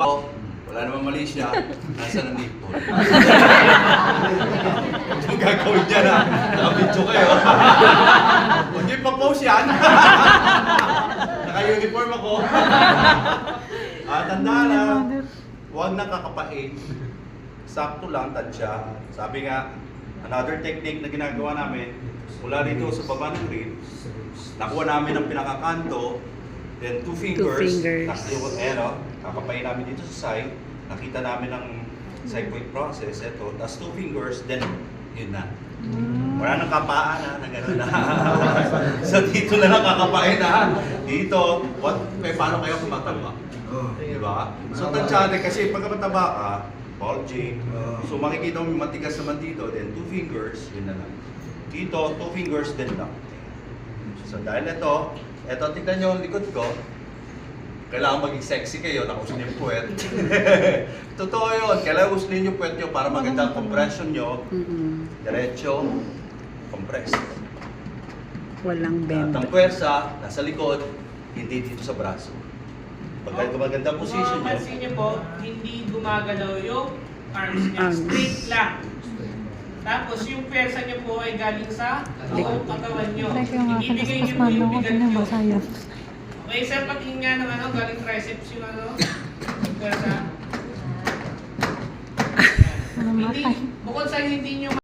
Wala namang mali siya, nasa ng nipple. Kung gagawin niya na, nakabidyo kayo. Hindi pa post yan. Naka-uniform ako. Tandaan na, huwag nang kakapain. Sakto lang, tansya. Sabi nga, another technique na ginagawa namin, mula rito sa baba ng ribs, nakuha namin ang pinakakanto, then two fingers. Kakapain namin dito sa side, nakita namin ang side point process, eto, tapos two fingers, then yun na. Wala nang kapaan na gano'n na. So dito na lang kakapain na. Dito, paano kayo kumataba? Diba? So tansyado kasi pagka mataba ka, bulging. So makikita mo matigas naman dito, then two fingers, yun na lang. Dito, two fingers, then lang. So dahil ito, tignan nyo ang likod ko, kailangan maging sexy kayo, nakausli yung puwet. Totoo yun, kailangan uslin yung puwet nyo para maganda ang compression nyo. Diretso, compress. Walang bend. Ang puwersa, nasa likod, hindi dito sa braso. Pagka maganda position nyo. Mapansin nyo po, hindi gumagalaw yung arms niya. Straight lang. Tapos yung pwersa nyo po ay galing sa buong katawan nyo. Ibibigay nyo po yung bigat nyo. Okay, sir, patingin nga ng galing triceps yung pwersa. Hindi, bukod sa hindi nyo